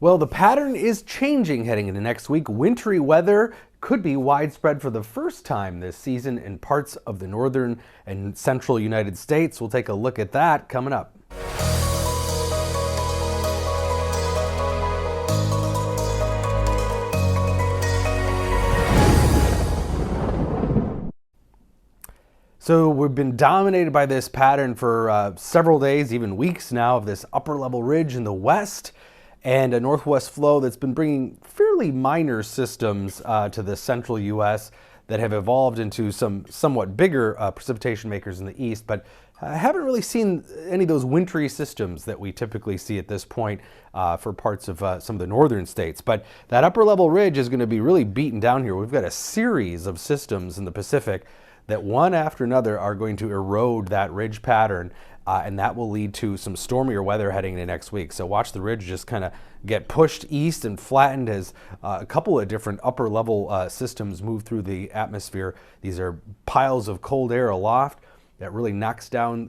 Well, the pattern is changing heading into next week. Wintry weather could be widespread for the first time this season in parts of the northern and central United States. We'll take a look at that coming up. So we've been dominated by this pattern for several days, even weeks now, of this upper level ridge in the west and a northwest flow that's been bringing fairly minor systems to the central U.S. that have evolved into some somewhat bigger precipitation makers in the east, but haven't really seen any of those wintry systems that we typically see at this point for parts of some of the northern states. But that upper level ridge is going to be really beaten down here. We've got a series of systems in the Pacific that one after another are going to erode that ridge pattern, and that will lead to some stormier weather heading into next week. So watch the ridge just kind of get pushed east and flattened as a couple of different upper level systems move through the atmosphere. These are piles of cold air aloft that really knocks down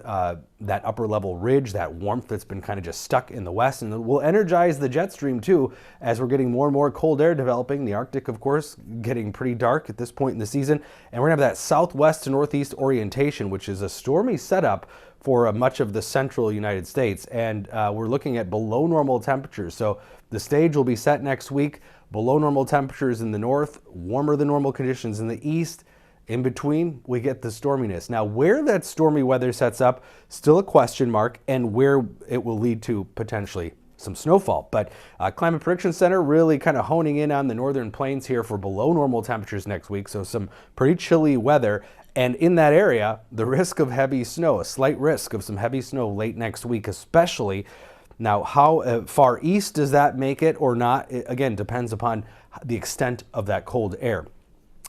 that upper level ridge, that warmth that's been kind of just stuck in the west, and will energize the jet stream too as we're getting more and more cold air developing. The Arctic, of course, getting pretty dark at this point in the season, and we're gonna have that southwest to northeast orientation, which is a stormy setup for much of the central United States, and we're looking at below normal temperatures. So the stage will be set next week, below normal temperatures in the north, warmer than normal conditions in the east. In between, we get the storminess. Now, where that stormy weather sets up, still a question mark, and where it will lead to potentially some snowfall. But Climate Prediction Center really kind of honing in on the northern plains here for below normal temperatures next week, so some pretty chilly weather. And in that area, the risk of heavy snow, a slight risk of some heavy snow late next week especially. Now, how far east does that make it or not? It, again, depends upon the extent of that cold air.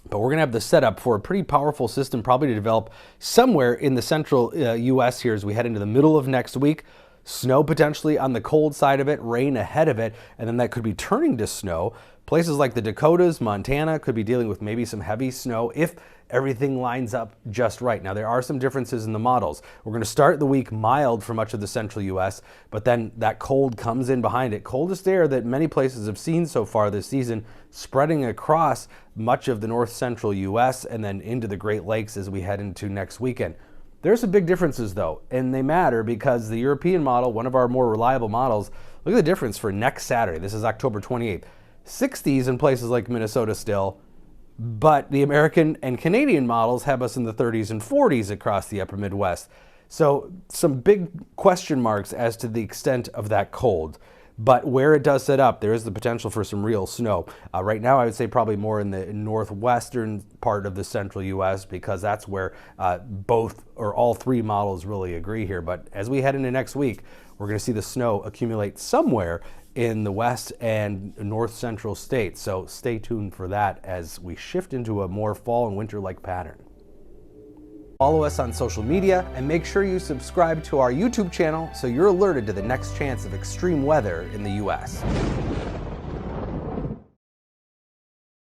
But we're going to have the setup for a pretty powerful system probably to develop somewhere in the central U.S. here as we head into the middle of next week. Snow potentially on the cold side of it, rain ahead of it, and then that could be turning to snow. Places like the Dakotas, Montana could be dealing with maybe some heavy snow if everything lines up just right. Now, there are some differences in the models. We're going to start the week mild for much of the central U.S., but then that cold comes in behind it. Coldest air that many places have seen so far this season, spreading across much of the north central U.S. and then into the Great Lakes as we head into next weekend. There's some big differences though, and they matter because the European model, one of our more reliable models, look at the difference for next Saturday. This is October 28th. 60s in places like Minnesota still, but the American and Canadian models have us in the 30s and 40s across the upper Midwest. So some big question marks as to the extent of that cold. But where it does set up, there is the potential for some real snow. Right now, I would say probably more in the northwestern part of the central U.S. because that's where both or all three models really agree here. But as we head into next week, we're going to see the snow accumulate somewhere in the west and north central states. So stay tuned for that as we shift into a more fall and winter-like pattern. Follow us on social media and make sure you subscribe to our YouTube channel so you're alerted to the next chance of extreme weather in the U.S.